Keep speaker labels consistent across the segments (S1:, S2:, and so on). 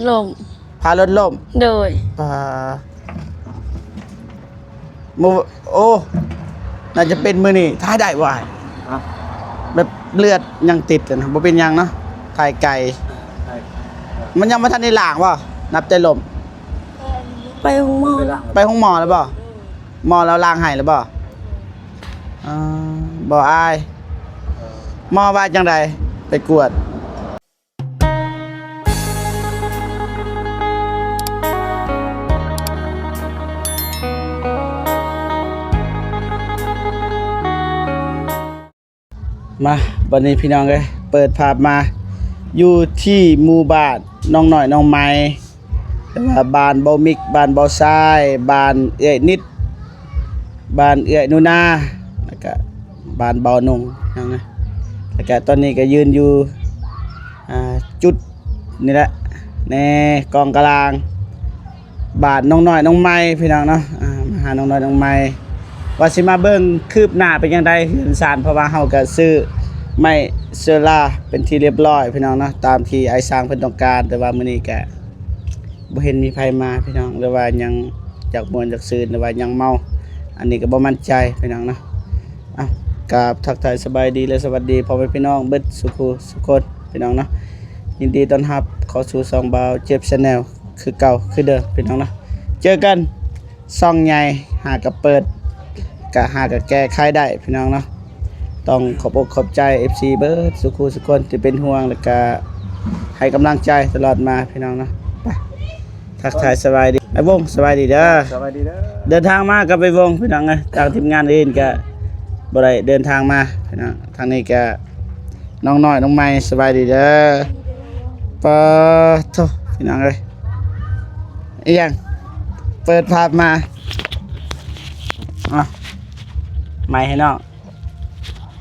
S1: ลม
S2: พารถล่ม
S1: โดย
S2: มือโอ้น่าจะเป็นมือนี่ท้ายได้ว่ะแบบเลือดยังติดกันบ่เป็นยังเนาะถ่ายไก่มันยังไม่ทันได้ล้างป่ะนับแต่ลม
S1: ไปห้องหมอ
S2: ไปห้องหมอแล้วป่ะหมอแล้วล้างให้แล้วป่ะบ่อายหมอว่าจังใดไปกวดมาวันนี้พี่น้องเลยเปิดภาพมาอยู่ที่หมู่บ้านน้องหน่อยน้องไม้แต่ว่าบ้านเบามิกบ้านเบาทรายบ้านเอื้อยนิดบ้านเอื้อยนูนาแล้วก็บ้านเบานงนั่นนะแล้วก็ตอนนี้ก็ยืนอยู่จุดนี่แหละในกองกลางบ้านน้องหน่อยน้องไม้พี่น้องเนาะมาหาน้องหน่อยน้องไม้ว่าสิมาเบิ่งคืบหน้าเป็นยังไงเฮือนศาลเพราะว่าเฮาก็ซื้อไม้เซล่าเป็นที่เรียบร้อยพี่น้องเนาะตามที่ไอ้สร้างเพิ่นต้องการแต่ว่ามื้อนี้ก็บ่เห็นมีไผมาพี่น้องหรือว่ายังอยากม่วนอยากซื่นหรือว่ายังเมาอันนี้ก็บ่มั่นใจพี่น้องเนาะกราบทักทายสบายดีและสวัสดีพ่อแม่พี่น้องเบิดสุขสุขคนพี่น้องเนาะยินดีต้อนรับเข้าสู่ช่องบ่าวเจ็บ Channel คือเก่าคือเดิมพี่น้องเนาะเจอกันช่องใหญ่หากับเปิดก็หากับแก้ไขได้พี่น้องเนาะต้องขอบอกขอบใจ FC เบิร์ดสุขุสุคนที่เป็นห่วงแล้วก็ให้กำลังใจตลอดมาพี่น้องเนาะไปทักทายสบายดีไอ้วงสบายดีเด้อ
S3: สบายดีเด้อ
S2: เดินทางมากับไปวงพี่น้องไงทางทีมงานเองก็บ่ได้เดินทางมาพี่น้องทางนี้ก็น้องน้อยน้องใหม่สบายดีเด้อปะโถพี่น้องเอ้ยอีหยังเปิดภาพมาไม่ให้น้อง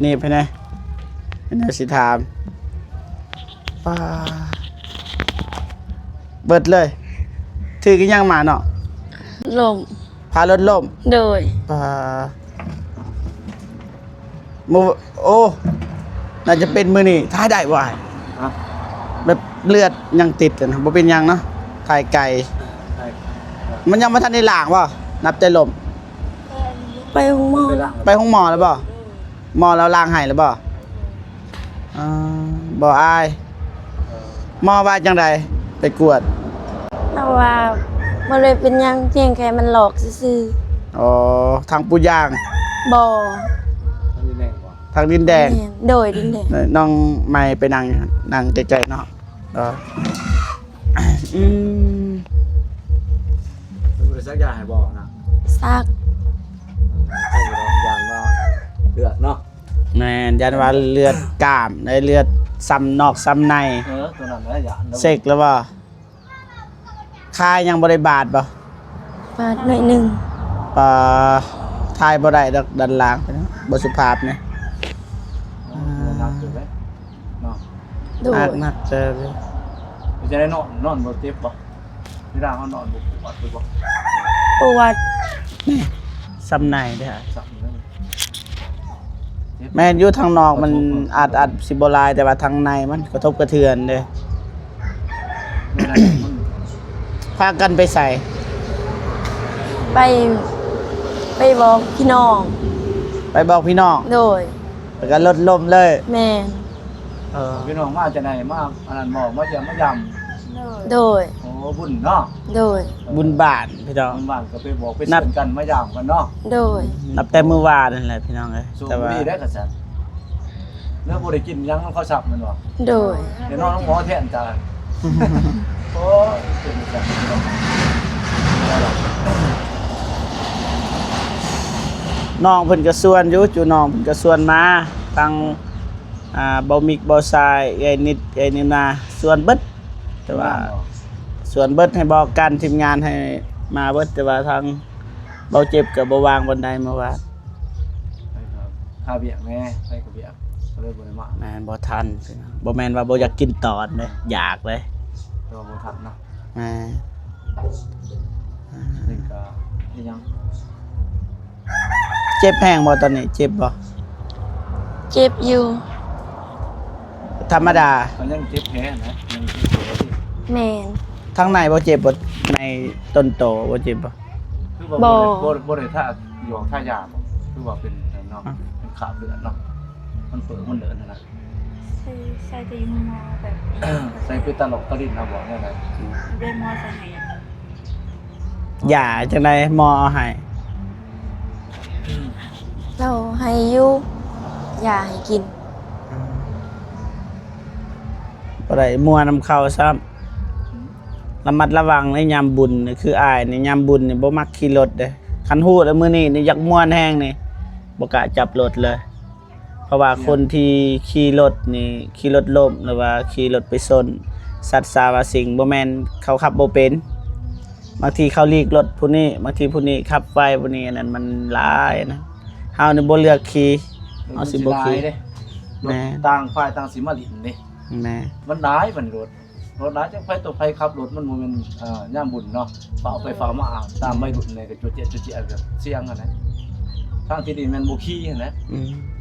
S2: นี่ไปไหนสิถามป้าเบิดเลยถือกันยังมาเนาะ
S1: ลม
S2: พารถล่ม
S1: โดย
S2: ป้ามือโอ้น่าจะเป็นมือนี่ท้ายได้ว่ะแบบเลือดยังติดกันบ่เป็นยังเนาะถ่ายไก่มันยังไม่ทันได้ล้างป่ะนับแต่ลม
S1: ไปห้องหมอ
S2: ไปห้องหมอแล้วป่ะหมอแล้วล้างให้แล้วป่ะบ่อายหมอว่าจังใดไปกวด
S1: เราว่าบ่เลยเป็นยังเพียงแค่มันหลอกซื่อ
S2: อ๋อทางปูย่าง
S1: บ่
S2: ทางดินแดง
S1: โดยดินแดง
S2: น้องไม่ไปนั่งใจๆเนาะ
S3: บริษัทยาให้บอกนะ
S1: ซัก
S3: ยานว่าเลือดเนาะ
S2: แม่นยันว่าเลือดกล้ามได้เลือดซ้ำนอกซ้ำใน
S3: ตัวนั้นแล้วยาน
S2: เสกแล้วบ่คายยังบ่ได้บาดบ่
S1: บาดหน่อยนึง
S2: ทายบ่ได้ดันล้างไปเนาะบ่สุภาพเนี่ยนัก
S3: จะได้นอนบ่เจ็บบ่ที่ร่างเขานอนบ่ปวดบ่
S1: ปวด
S2: นี่ซ้ำในเด้อแม่นอยู่ทางนอกมันอาจสิบ่ลายแต่ว่าทางในมันกระทบกระเทือนเด้พากันไปใส่
S1: ไปบอกพี่น้อง
S2: ไปบอกพี่น้อง
S1: โดย
S2: แล้วก็ลดลมเลย
S1: แม่
S3: พี่น้องมาจะไหนมาอันนั้นหมอมาจะมายำ
S1: โดย
S3: โอ้บุญเนาะ
S1: โดย
S2: บุญบาทพี่น้อง
S3: บุญบาทก็ไปบอกไปเชิญกันมายำกันเนาะ
S1: โดย
S2: นับแต่มื้อวานนั่นแหละพี่น้องเอ้ย
S3: แต่ว่าดีได้กระแสเนื้อบ่ได้กินยังเขาสับมันบ่
S1: โดย
S3: เดี๋ยวน้องหมอแทนจานโอ้เป็นจัง
S2: น้องเพิ่นก็ส่วนอยู่จูน้องเพิ่นก็ส่วนมาทางเบามิกเบาทรายไอ้นิดไอ้นี่นาส่วนเบิดแต่ว่าส่วนเบิดให้บอกกันทีมงานให้มาเบิดแต่ว่าทางเบาเจ็บกับเบาวางบนใดเมื่อวาน
S3: ข้าเบียกแม่ใส่กระเบียกก็เลยบ่ได้มา
S2: แม่นบ่ทันบ่แม่นว่าบ่อยากกินตอนเด้อยากเลย
S3: ตัวบ่ทันเนาะ
S2: นี่
S3: ก็ยัง
S2: เจ็บแห้งบ่ตอนนี้เจ็บบ่
S1: เจ็บอยู่
S2: ธรรมดา
S3: มันยังเจ็บแผลนะยังเจ็บแผลที่
S1: แม่น
S2: ทั้งในบ่เจ็บบ่ในต้นโตบ่เจ็บบ่
S3: คือว่าบ่ได้ท่าหยอกท่ายาบ่คือว่าเป็นเนาะเป็นขาบเลือดเนาะมันเปิดมันเดินนะ
S4: ใส่แต่ยูมอแบบ
S3: ใส่ไปตลกตะลิ้นนะบอกได้ไหน
S4: ได้มอใส่ไหน
S2: ยาจังไดหมอเอาให้
S1: เราให้อยู่ยาให้กิน
S2: บ่ได้มัวนำเข้าซ้ำระมัดระวังในยามบุญนี่คืออ้ายในยามบุญนี่บ่มักขี่รถเด้คันฮู้แล้วมื้อนี้นี่อยากม่วนแฮงนี่บ่กล้าจับรถเลย เพราะว่าคนที่ขี่รถนี่ขี่รถล้มหรือว่าขี่รถไปชนสัตว์สาวาสิ่งบ่แม่นเขาขับบ่เป็นบางทีเขาลีกรถผู้นี้บางทีผู้นี้ขับไวผู้นี้อันนั้นมันหลายนะเฮานี่บ่เลือกขี่เฮาสิบ่ขี่
S3: เด้รถต่างฝ่ายต่างสิมาลิ้นเด้
S2: แม่
S3: มันร้ายมันรถร้ายจังไผตัวไผขับรถมันบ่แม่นย่ามบุญเนาะฝาเอาไปฝามาอาบตามไม่บุญนี่ก็จุดเจ็ดแบบเสียงอะนะทางที่ดีแม่นบ่ขี่นะ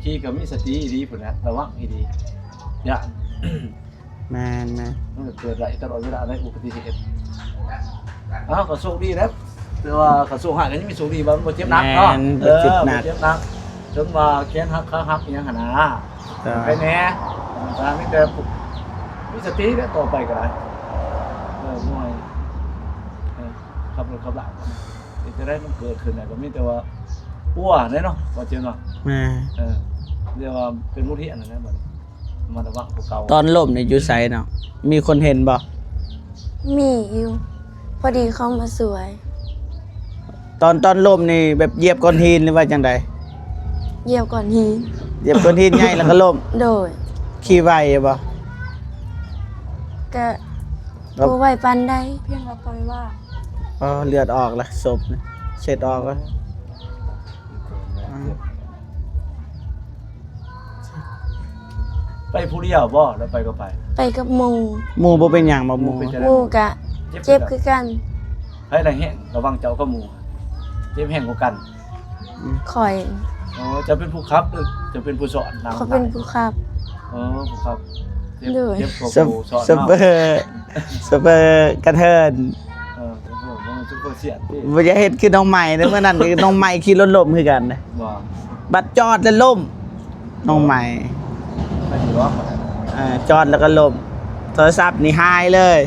S3: ขี่ก็มีสติดีพุ่นนะระวังให้ดีอย่า
S2: แม่น
S3: มันเกิดไหลตลอดเวลาได้อุบัติเหตุก็โชคดีนะแต่ว่าก็โชคหายก็ยังมีโชคดีบ่บ่เจ็บหนักเนาะบ่เจ็บหนักถึงว่าแขนหักขาหักอีหยังหั่นนะไปแน่ถ้ามีแต่มีสติแล้วต่อไปก็ได้ม่วยขับรถขับลาจะได้มันเกิดขึ้นน่ะก็มีแต่ว่าอ้วนเนาะบ่เจ็บเนาะ
S2: แม่
S3: เรียกว่าเป็นมุทิอันนั้นนะมันมาระวังพวกเก่า
S2: ตอนล้มนี่อยู่ไสเนาะมีคนเห็นบ่
S1: มีอยู่พอดีเข้ามาสวย
S2: ตอนล้มนี่แบบเหยียบก้อนหินหรือว่าจังได
S1: เหยียบก่อนหิน
S2: เหยียบก้อนหินใหญ่แล้วก็ล้ม
S1: โดย
S2: ขี่ไวบ่
S1: ก็บ่ไหวปานใด
S4: เพียงเราปล่อยว่า
S2: อ๋อเลือดออกแล้วศพนี่เสร็จออกแล้ว
S3: ไปผู้เดียวบ่แล้วไปก็ไป
S1: ไปกับหมู่
S2: หมู่บ่เป็นหยังบ่หมู่
S1: หมู่ก็เจ็บคือกัน
S3: ให้ได้แห้งระวังเจ้าก็หมู่เจ็บแห้งกว่ากัน
S1: ข่อย
S3: อ๋อจะเป็นผู้ขับหรือจะเป็นผู้สอนนำ
S1: เขาเป็นผู้ขับ
S3: อ๋อผู้ขับเจ็บ
S1: เลย
S3: เจ็บกว่า
S2: ซุป
S3: ผู้สอน
S2: ซุปเปอร์ซุปเปอร์กระเทิน
S3: มันซุปเปอร์เสียดพี่
S2: บ่จะเฮ็ดคือน้องใหม่เด้อเมื่อนั้นคือน้องใหม่ขี่รถล้มคือกันนะ
S3: บ่
S2: บัดจอดแล้วล้มน้องใหม่
S3: ไม่ถือว่า
S2: จอดแล้วก็ล้มโทรศัพท์นี่หายเลย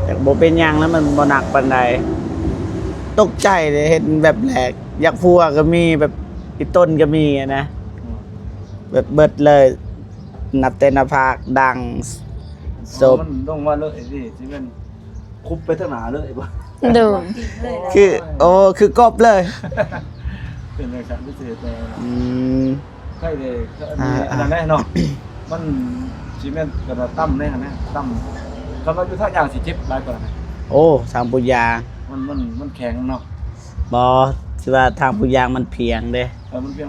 S2: แต่บ่เป็นหยังแล้วมันบ่หนักปานใดตกใจเลยเห็นแบบแหลกอยากพัวก็มีแบบอีต้นก็มีอะนะแบบเบิดเลยนับแต่หน้าผากดังศพ
S3: มันต้องว่าเลยสิที่มันคุบไปทั้งหนาเลยบ่
S1: โดย
S4: จริงเลยนะ
S2: คือโอ้คือกบเลย
S3: เป็นรายการพิเศษเลย
S2: อืม
S3: ใช่เลยก็อันนั้นแน่เนาะมันซีเมนต์กระตั้มแน่นะตั้มคำว่าอยู่ท่าอย่างสิเจ็บหลายกว่านะ
S2: โอ้ทางปุยาง
S3: มันแข็งเนาะ
S2: บอสิว่าทางปุยางมันเพียงเด้
S3: มันเพียง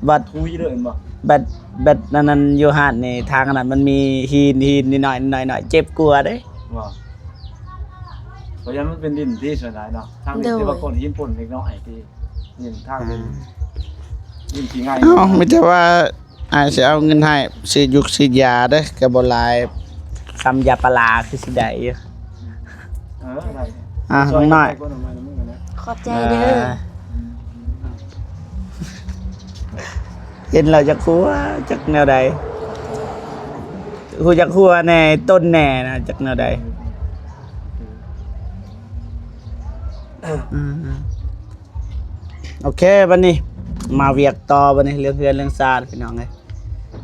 S2: บัด
S3: ทุยเลยเห็นบ่
S2: บัดนั้นอยู่หาดนี่ทางนั้นมันมีหินนิดหน่อยเจ็บกลัวเด้
S3: ว่าเพราะฉะนั้นมันเป็นดินที่ส่วนใหญ่เนาะทางดินที่ว่าคนหินป่นเล็กน้อยที่ดินทางเป็นดินที่ง่าย
S2: เอ้าไม่ใช่ว่าอาจจะเอาเงินให้ซื้อยุกซื้อยาเด้อก็บ่หลายคำยาปลาคือสิได้อยู่
S3: อะไร
S2: น้องน้อย
S1: ขอบใจเด้อ
S2: เห็นเราจะครัวจากแนวใดฮู้จักครัวแน่ต้นแน่นะจากแนวใดโอเคบัดนี้มาเวียกต่อบัดนี้เรื่องเฮือนเรื่องซาดพี่น้องเอ้ย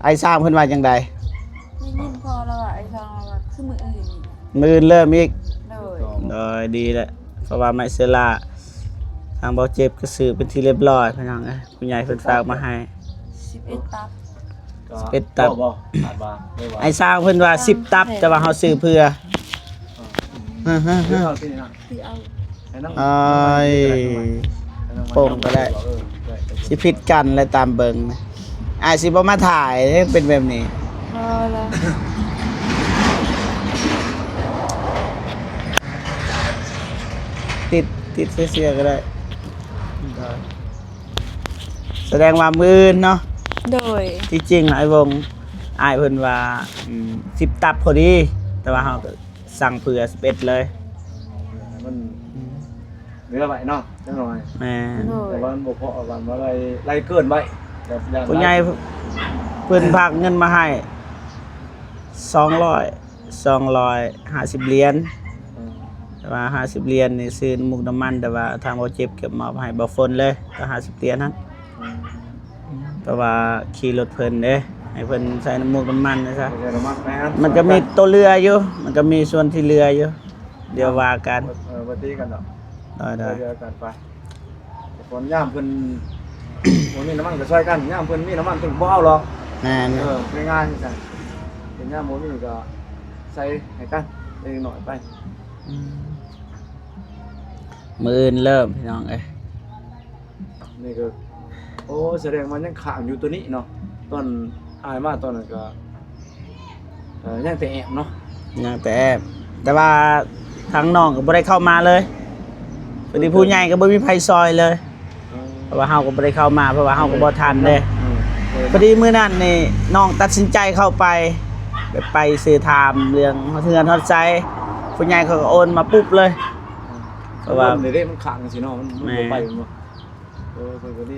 S2: ไอ้ซามเพิ่นว่าจังใด
S4: ได้ยินพอแล้วอ่ะไอ้ซองเราคือมืออื่นอีก
S2: มื้อเริ่มอีก
S4: เลย
S2: โดยดีแหละเพราะว่าไม้เซล่าทางเบาเจ็บก็ซื้อเป็นที่เรียบร้อยพี่น้องเอ้ยผู้ใหญ่เพิ่นฝากมาให้
S4: 11 ตับ
S3: บ่ขาดบ่ได้ว่า
S2: ไอ้สร้างเพิ่นว่า10ตับแต่ว่าเฮาซื้อเพื่อ
S3: เรื่องที่นี่นะ
S4: คือเอา
S3: ให้นั่ง
S2: อ้ายโป่งก็ได้สิผิดกันและตามเบิ่งนะอ้ายสิบ่มาถ่ายให้เป็นแบบนี้
S4: พอแล้ว
S2: ติดเสื้อๆก็ได้ แสดงว่ามื้อเนาะ
S4: โดย
S2: ที่จริงไอ้วง อ้ายเพิ่นว่า10ตับพอดีแต่ว่าเฮาก็สั่งเผื่อ11เลย
S3: มันเหลือไว้เนาะจังหน่อย
S2: แม่น
S1: โดย
S3: แต่ว่ามันบ่พอว่ามันอะไรเกินไว้แบบอย่าง
S2: ผู้ใหญ่เพิ่นพากเงินมาให้250เหรียญแต่ว่า50เหรียญนี่ซื้อมุกน้ำมันแต่ว่าทางบ่เจ็บเก็บมาให้บ่ฝนเลยก็50เหรียญนั้นเพราะว่าขี่รถเพิ่นเด้ให้เพิ่นใส่น้ำมุกน้ำมันนะซะ
S3: เดี๋ยวเรามาแม่น
S2: มันก็มีตัวเรืออยู่มันก็มีส่วนที่เรืออยู่เดี๋ยวว่ากัน
S3: บ่ตีกันดอก
S2: ได้
S3: เดี๋ยวกันไปฝนย่ามเพิ่นบ่มีน้ำมันก็ช่วยกันย่ามเพิ่นมีน้ำมันเพิ่นบ่เอาหรอก
S2: แม่น
S3: ง่ายๆกันเป็นย่ามบ่มีก็ใส่ให้กันเล็กน้อยไป
S2: มื้ออื่นเริ่มพี่น้องเอ้ย
S3: นี่ก็โอ้แสดงมันยังข้างอยู่ตัวนี้เนาะตอนอายมาตอนนั้นก็ยังแต่แอบเนาะ
S2: ยังแต่ว่าทางน้องก็บ่ได้เข้ามาเลยพอดีผู้ใหญ่ก็บ่มีไผซอยเลยเพราะว่าเฮาก็บ่ได้เข้ามาเพราะว่าเฮาก็บ่ทันเด้พอดีมื้อนั้นนี่น้องตัดสินใจเข้าไปแบบไปสื่อถามเรื่องเฮือนฮอดใจผู้ใหญ่เขาก็โอนมาปุ๊บเลยเพราะว่า
S3: เดี๋ยวมันข้างสิเนาะมันบ่ไปมันบ่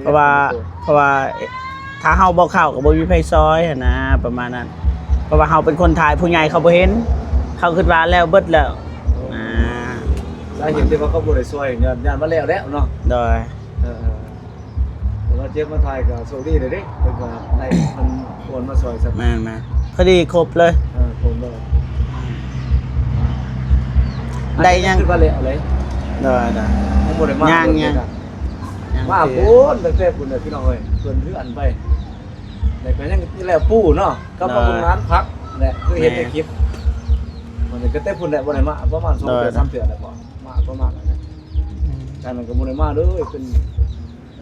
S2: เพราะว่าถ้าเฮาบ่เข้าก็บ่มีไผซอยหันนะประมาณนั้นเพราะว่าเฮาเป็นคนถ่ายผู้ใหญ่เขาบ่เห็นเขาคิดว่าแล้วเบิดแล้วอ่า
S3: สาเหตุที่ว่าเขาบ่ได้ช่วยย่านมาแล้วเนาะ
S2: โดย
S3: แต่ว่าเจ็บมาถ่ายก็โชคดีเด้เด้เพิ่นก็ได้มันโอนมาช่วยสัก
S2: แม่นพอดีครบเลย
S3: ผมเลย
S2: ได้ยัง
S3: ขึ้นมาแล้วเลย
S2: โดย
S3: ยังบ่ได้มา
S2: ยัง
S3: มาพูนตั้งแต่พุ่นน่ะพี่น้องเอ้ยเพิ่นเลื่อนไปแล้วก็ยังนี่แหละปู่เนาะก็มาบุญงานพักแหละคือเห็นในคลิปมันก็แต่พุ่นแหละบ่ได้มาประมาณ2เดือน3เดือนแล้วบ่มาประมาณนั้นการนั้นก็บ่ได้มาเลยเป็น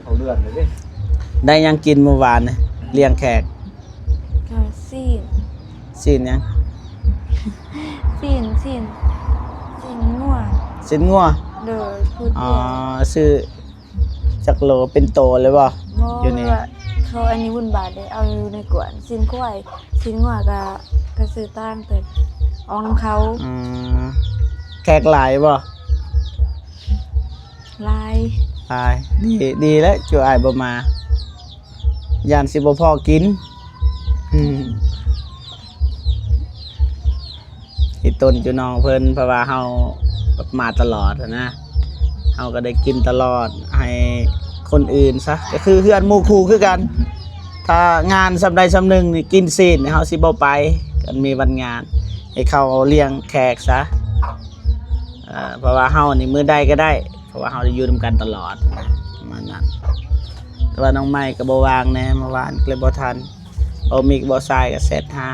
S3: เขาเลื่อนเลยเด้
S2: ได้ยังกินเมื่อวานนี่เลี้ยงแขก
S1: ก็ซีน
S2: สิ้นยัง
S1: ซีนงัว
S2: สิ้นงัว
S1: โดยพูด
S2: อ๋อ
S1: เดียว
S2: ซื้อจักโลเป็นโตเลยบ่ อยู่นี่
S1: ว่าเขาอันนี้วุ่นบาทเลยเอาอยู่ในกวนซีนกล้วยซีนงัวก็ซื้อตั้งแต่ออกน้ำเขา
S2: อืมแขกหลายบ่
S1: ลาย
S2: หลายดีแล้วจู่อ้ายบ่มาย่านสิบ่พอกินอืมที่ต้นจุน้องเพิ่นเพราะว่าเฮามาตลอดอะนะเฮาก็ได้กินตลอดให้คนอื่นซะก็คือเพื่อนหมู่คู่คือกัน ถ้างานสำใดสำหนึ่งนี่กินซีนเฮาสิบ่ไปกันมีวันงานให้เขาเลี้ยงแขกซะเพราะว่าเฮานี่มื้อใดก็ได้เพราะว่าเฮาได้อยู่นำกันตลอดประมาณนั้นแต่ว่าน้องไม้ก็บ่ว่างแน่เมื่อวานก็เลยบ่ทันบ่มีบ่ทรายก็เสร็จหา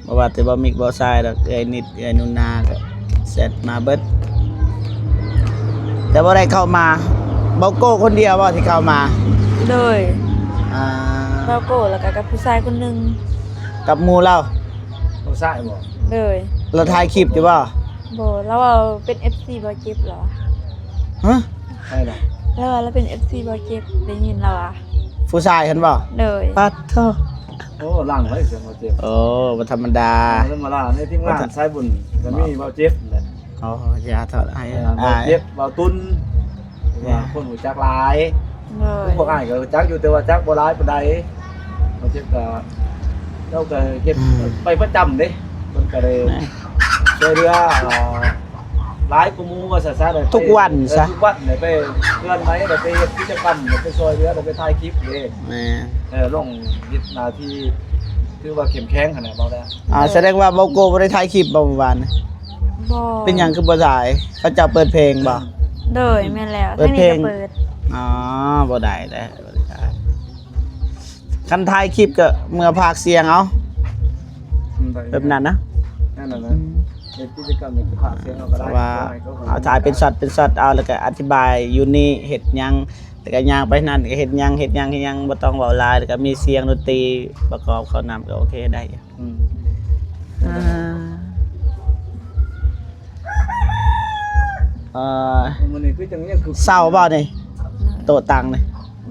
S2: บ่ว่าแต่บ่มีบ่ทรายดอกเอ้ยนิดเอ้ยนุนาก็เสร็จมาเบิดแต่บ่ได้เข้ามาบ่โก้คนเดียวบ่ที่เข้ามา
S1: โดย
S2: อ่า
S1: เราโกรธแล้วก็กับผู้ชายคนหนึง
S2: กับหมู่เรา
S3: ต้องใส่บ่
S1: โดย
S2: เราถ่ายคลิปอยู่บ่
S1: โบแล้วเราเป็น FC บอเจ็บเหรอ
S2: ฮะ
S3: ใช่ล่ะ
S1: แล้วเราเป็น FC บอเจ็บได้ยินเราอ่ะ
S2: ผู้ชายเห็นบ่
S1: โดย
S2: ปัดเถอะ
S3: โอ้ล่างไว้เสียงบ่เจ็บ
S2: โอ้บ่ธรรมดา
S3: เรื่องมาล่าในทีมงานสายบุญก็มีเบาเจ็บแหละ
S2: อ๋ออย่าเถอะให้
S3: เบาเจ็บเบาตุ้นว่าคนหูจักหลาย
S1: โดย
S3: พวกอ้ายก็จักอยู่แต่ว่าจักบ่หลายปานใดเบาเจ็บก็เจ้าก็เก็บไปประจำเด้เพิ่นก็ได้ช่วยเหลือหลายกว่าหมู่ว่าซะได้
S2: ทุกวันซะ
S3: ทุกวันได้ไปเพื่อนไหมได้ไปเฮ็ดกิจกรรมได้ไปช่วยเหลือได้ไปถ่ายคลิปเด้
S2: แม่
S3: ลงยึดหน้าที่ถือว่าเข้มแข็งขนาดเบาได้
S2: แสดงว่าบ่โก้บ่ได้ถ่ายคลิปบ่เมื่อวานนี่
S1: บอ
S2: เป็นหยังคือบ่ถ่ายเขาจะเปิดเพลงบ่
S1: โดยแม่นแล้ว
S2: เปิดเพลง
S1: ทานี้ก็เปิด
S2: อ๋อบ่ได้บ่ได้ถ่ายคันถ่ายคลิปก็เมื่อพากย์เสียงเอาแบบนั้นนะ
S3: นั่นน่ะนะเฮ็ดกิจกรรมนี่ก็พากย์เสียงเอาก็
S2: เพ
S3: ได้
S2: ราะว่าเอาถ่ายเป็นช็อตเอาแล้วก็อธิบายอยู่นี่เฮ็ดหยังแล้วก็ย่างไปนั่นก็เฮ็ดหยังบ่ต้องเว้าหลายแล้วก็มีเสียงดนตรีประกอบเข้านำก็โอเคได้อยู่
S3: อืม มันนี่คือจังนี้คือ
S2: เศร้าบ่นี่โตะตังนี่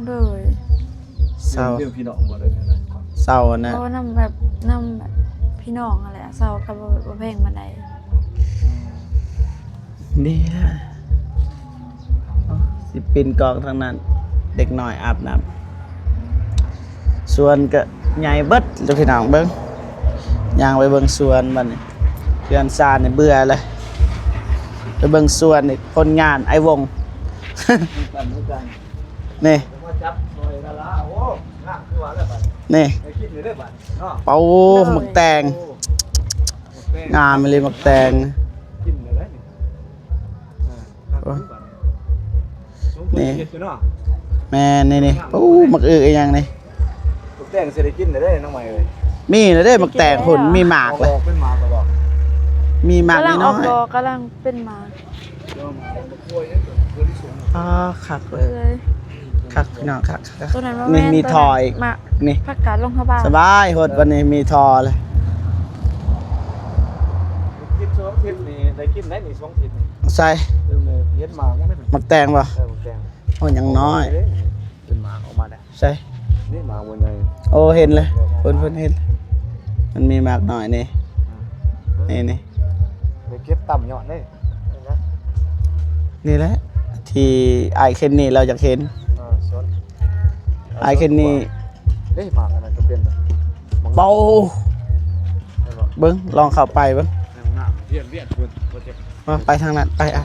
S1: โดย
S2: เศร้า
S3: เรื่องพี่น้องบ่ได้นะ
S2: เศร้านะ
S1: เพราะว่านำแบบพี่น้องอะไรเศร้ากับบ่เพลงมาได้
S2: นี่นะสิปินกองทางนั้น เด็กน้อยอาบน้ำสวนก็ใหญ่เบิดเจ้าพี่น้องเบิ่งย่างไปเบิ่งสวนบัดนี้เพื่อนซานนี่เบื่อเลยไปเบิ่งสวนนี่ผลงานไอ้วง
S3: กัน
S2: นี่
S3: มาจับหน่อยละละโอ้งามคือว่าแล้วบัด
S2: นี่
S3: ไปกินอยู่ได้บัดเนาะ
S2: เป่าหมักแตงงามเลยหมักแตง
S3: กินได้นี่นี่เนาะ
S2: แม่นี่เป่าหมักอึอย่างนี่
S3: ลูกแตงสิได้กินได้น้องใหม่เอ้ย
S2: มีเลยเด้หมักแตงผลมีหมากเลย
S3: เป็นหมากก็บอก
S2: มีหมาก
S1: กำลังอ
S2: น้
S1: อ
S2: อก ย
S1: ดอกกำลังเป็นหมา
S3: เดี๋ยวหมากมันกล้วยเนี่ยตัวที่สูง
S2: อ๋อคักเล
S1: เลย ย
S2: คักพี่น้องคัก
S1: ตัวนั้นว่า
S2: นี่
S1: แม่น
S2: มี
S1: ตัวนั้น
S2: ทอย
S1: มา
S2: นี่
S1: ผักกาดลงเข้าบ้าน
S2: สบายโหดวันนี้มีทอเลย
S3: กิน2ทิศนี่ได้กินได้นี่2ทิศนี่
S2: ใส่
S3: เริ่มเลยเฮ็ดหมากมันได้เป็น
S2: หมักแตงป่ะ
S3: ลูกแตง
S2: โอ้ยังน้อย
S3: เป็นหมากออกมาได้
S2: ใส่
S3: นี่หมากบนเลย
S2: โอ้เห็นเลยเพิ่นเห็นมันมีหมากหน่อยนี่นี่
S3: ไปเก็บต่ำยอดเลยนะ
S2: นี่แหละที่ไอเคนนี่เราอยากเห็น
S3: สวน
S2: ไอเคนนี่
S3: เอ้ยหมากอันนั้นก็เป็น
S2: เบาเบิ้งลองเข้าไปเบิ้ง
S3: เวียนคุณโปรเจกต์
S2: มาไปทางนั้นไปอ่ะ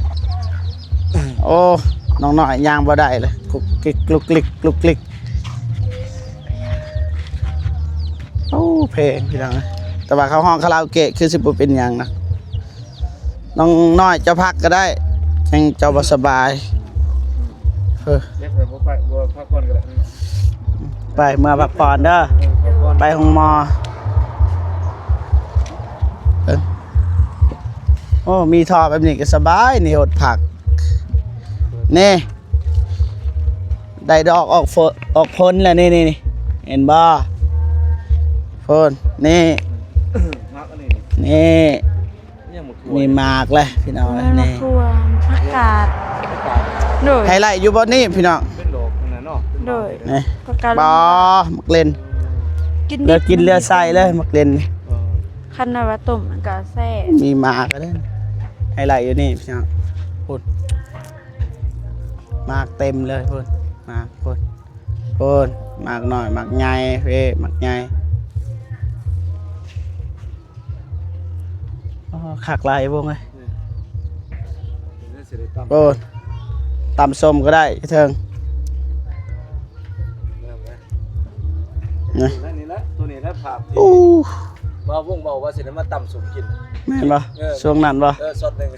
S2: โอ้น้องหน่อยยางบ่ได้เลยกลุกกลิกกลุกกลิกกลุกกลิกโอ้เพลงพี่น้องแต่ว่าเขาห้องคาราโอเกะคือสิบ่เป็นหยังนะน้องน้อยจะพักก็ได้ยังเจ้าบ่สบาย
S3: เด็กไปบ่ไปบ่พักก่อนก็ได้
S2: ไปเมื่อพักผ่อนเด้อไปห้องหมอโอ้มีท่อแบบนี้ก็สบายนี่หดผักนี่ได้ดอกออกพ้นแล้วนี่เห็นบ่พ้นนี่
S3: มักอันนี้
S2: นี่
S3: ยังหมด
S2: มีหมากเลยพี่น้อง
S1: แม่นมา
S2: นี่
S1: ทั่วผักกาดโดย
S2: ไฮไลท์อยู่บนนี่พี่น้อง
S3: เป็นโลกนั่นเนาะ
S1: โดย
S2: นี่
S1: ผักกาด
S2: บ่มักเล่น
S1: กิน
S2: เลือกินเลือใส่เลยมักเล่นนี่
S1: คันว่าต้มมันก็แซ่
S2: มีหมากก็ได้ไฮไลท์อยู่นี่พี่น้องพูดหมากเต็มเลยพูดหมากพูดหมากหน่อยหมากใหญ่เพ่หมากใหญ่อ๋อขักลายวงเลยโอ้ตำส้มก็ได้เถิงนี่
S3: นี่ละตัวนี้ละภาพ
S2: อู้
S3: ว่าวงเบาว่าสิได้มาตำสมกิน
S2: แม่นบ่ช่วงนั้นบ่
S3: สดนึง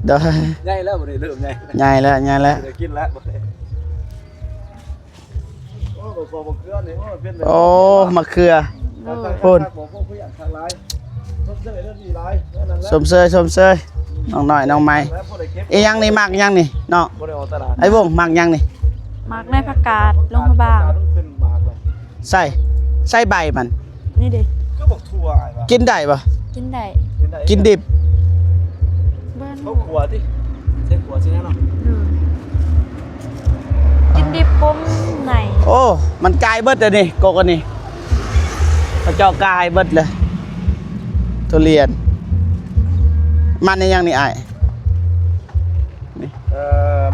S2: เดี๋ยว
S3: ใหญ่แล้วบ่ได้เริ่มใหญ่
S2: ใหญ่แล้ว
S3: ได้กินแล้วบ่ได้โอ้บ่บ่เกลือนี่โอ้เป็น
S2: โอ้มะเขือ พูด
S3: บ่พวกผู้อยากทางหลายสมเสยเรื่องดีหลายนั่นแหละ
S2: สมเสยน้องหน่อยน้องไม้
S3: แล้วบ่ได้เก็บ
S2: อีหยังนี่มักยังนี่เนาะ
S3: บ่ได้ออกตลาด
S2: ไอ้วงมักยังนี่
S1: มักในผักกาดลงเข้าบ้าน
S3: เป็นหมากเลย
S2: ใส่ใบมัน
S1: นี่เด้
S3: ก็บอกทั่วไอ้วะ
S2: กินได้ปะ
S1: กินได้
S2: กินดิบ
S1: บ้าน
S3: เขาขัวที่เส้นขัวใช่ไหมเนาะ
S1: กินดิบปุ้มไหน
S2: โอ้มันกลายเบิดเลยนี่กกอันนี่พระเจ้ากลายเบิดเลยทุเรียนมันนี่ยังนี่ไอ้าย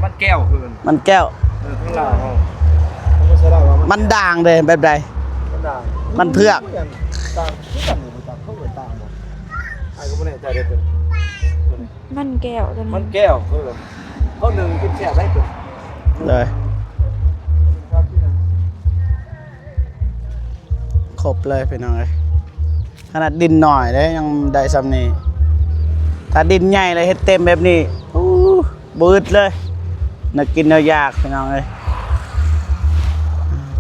S3: มันแก้วคือ
S2: มันแก้ว
S3: ข้างล่างเขาไม่ใช่เราว่า
S2: มันด่างเลยแบบใด
S3: มันด่าง
S2: มันเผือก
S3: ต่างที่กันอยู่ต่างเขาเหมือนต่างหมดไอ้ก็ไม่แน่ใจเลยเป็นตัวนี้
S1: มันแก้วตัว
S3: มั
S1: นี้
S3: นแก้วคือเขาหนึ่งกินแก้วได้ตัว
S2: เลยครบเลยพี่น้องเลยขนาดดินหน่อยเลยยังได้ซ้ำนี่ถ้าดินใหญ่เลยเฮ็ดเต็มแบบนี้อู้บืดเลยน่ากินน่ายากพี่น้องเลย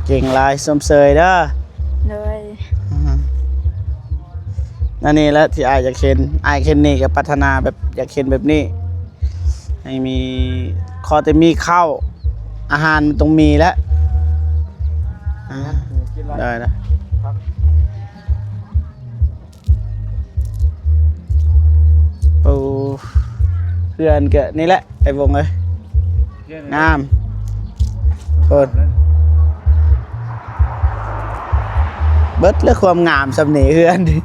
S2: เก่งหลายสมเสยเด้อ
S1: เลย
S2: นั่นนี่แหละที่อายอยากเห็นอายเห็นนี่ก็พัฒนาแบบอยากเห็นแบบนี้ให้มีคอจะมีข้าวอาหารมันต้องมีแล้ว
S3: กินอะไร
S2: ได้นะปูเพื่อนก็นี่แหละไอ้วงเลยงามโคตร เบิดเรื่องความงามสำเนีเฮือนดิ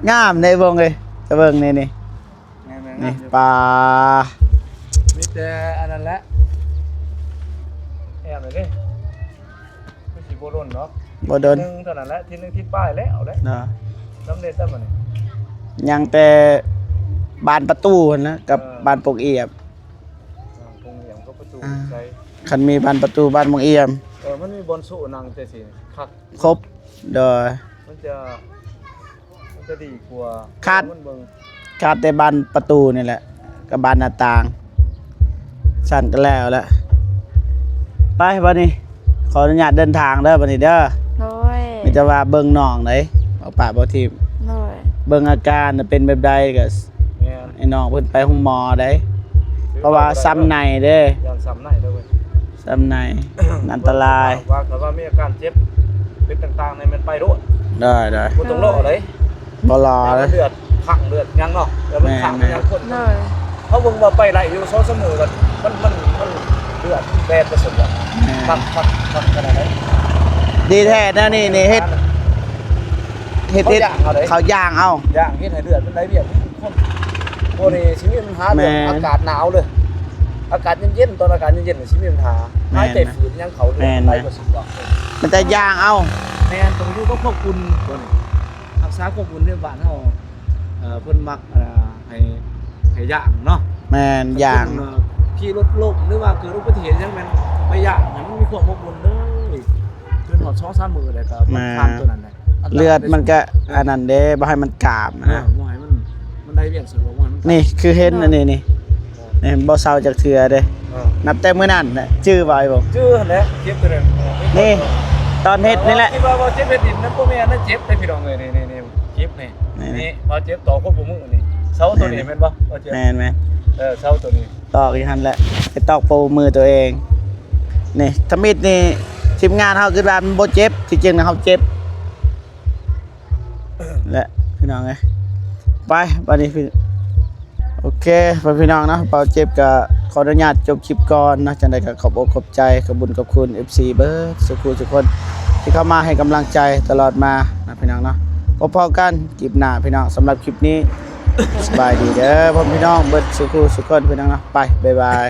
S2: งามในวงเลยจะเบิ่งนี่นี่นี่ปลา
S3: มีแต่อันนั้นแหละแอบเลยดิไม่สิบ่โดนเนาะ
S2: บ่โดน
S3: นึงเท่านั้นแหละทีนึงที่ป้ายแล้วแหละ
S2: เนาะ
S3: สำเร็จแล้วบัดนี้
S2: ยังแต่บานประตูหั่นนะกับบานปกเอียบ
S3: ตรงอย่างก็ประตู
S2: อ่า
S3: ใส่
S2: คันมีบานประตูบานปกเอียบ
S3: มันมีบอลสู้นางแต่สิคัก
S2: ครบโดย
S3: มันจะดีกว่า
S2: คาด
S3: มันเบิ่ง
S2: ขาดแต่บานประตูนี่แหละกับบานหน้าต่างสั่นก็แล้วแหละไปบัดนี้ขออนุญาตเดินทางเด้อบัดนี้เด้อ
S1: โดย
S2: มีแต่ว่าเบิ่งน้องไหนเอาปากบ่ทีม
S1: โดย
S2: เบิ่งอาการน่ะเป็นแบบใดก็
S3: แม่น
S2: ไอ้น้องเพิ่นไปห้องหมอได้เพราะว่าซ้ำในเด้
S3: อย่างซ้ำในเด้อเว้ย
S2: ซ้ำในอันตราย
S3: ว่ามีอาการเจ็บเป็นต่างๆในมันไปโดด
S2: ได้
S3: บ่ต้องรอเลย
S2: บ่รอ
S3: แล้
S2: แล้ว ว
S3: เลือดขังเลือดยังเนาะแล้วมันขัง
S2: แม่
S3: ยังคน
S1: โดย
S3: เขาเบิ่งว่าไปไหลอยู่2เสมอกันมันเลือดแบนไปสุดแล้วขังขนาดไหน
S2: ดีแท้นะนี่เฮ็ดเขาย่างเอา
S3: ย่างเฮ็ดให้เลือดมันไหลเวียนคนโอ้นี่ชีวิตมันหาเรื่อง
S2: แม่
S3: อากาศหนาวเลย อากาศเย็นๆตอนอากาศเย็นๆนี่ชีวิตมันหาหายใจฝืนยังเขาเลือดไหลบ่สุดหรอก
S2: มันจะย่างเอา
S3: แม่นตรงอยู่ก็ควบคุมตัวนี้รักษาควบคุมในบ้านเฮาเพิ่นมักให้ย่างเนาะ
S2: แม่นย่าง
S3: ขี่รถล้มหรือว่าเกิดอุบัติเหตุจังแม่นไปย่างให้มันมีความอบอุ่นเลยจนหอด2-3มื้อแล้วก็มันทานตัวนั้นแหละ
S2: เลือดมันก็อันนั้นเด้บ่ให้มันกาม
S3: นะ
S2: นะ
S3: บ่ให้มันได้เวียนสมองมัน
S2: นี่คือเห็นอันนี้นี่บ่เซาจากเทื่อเด้นับแต่มื้อนั้นน่ะชื่อไว้บ่
S3: ชื่อหั่นแหละเจ็บตัวนั้น
S2: นี่ตอนเฮ็ดนี่แหละ
S3: คิดว่าบ่เจ็บเป็นดินนั่นบ่แม่นนั่นเจ็บได้พี่น้องเอ้ยนี่เจ็บนี่
S2: นี่
S3: นี่บ่เจ็บต่อควบคุมมือนี่เสาตัวนี้แม่นบ่บ่เจ็บ
S2: แม่นไหม
S3: เสาตัวนี้
S2: ตอกอีกหั่นแหละไปตอกโปมือตัวเองนี่ถ้ามีดนี่ทีมงานเฮาคือว่ามันบ่เจ็บที่จริงนะเฮาเจ็บและพี่น้องเอ้ยไปบัดนี้พี่โอเคพี่น้องนะเปาเจ็บก็ขออนุญาตจบคลิปก่อนนะจังได๋ก็ขอบอกขอบใจขอบคุญขอบคุณ FC เบิร์ดทุกคนที่เข้ามาให้กำลังใจตลอดมานะพี่น้องเนาะพอๆกันคลิปหน้าพี่น้องสำหรับคลิปนี้ สบายดีเด้อพ่อพี่น้องเบิร์ดทุกคนพี่น้องเนาะไปบ๊ายบาย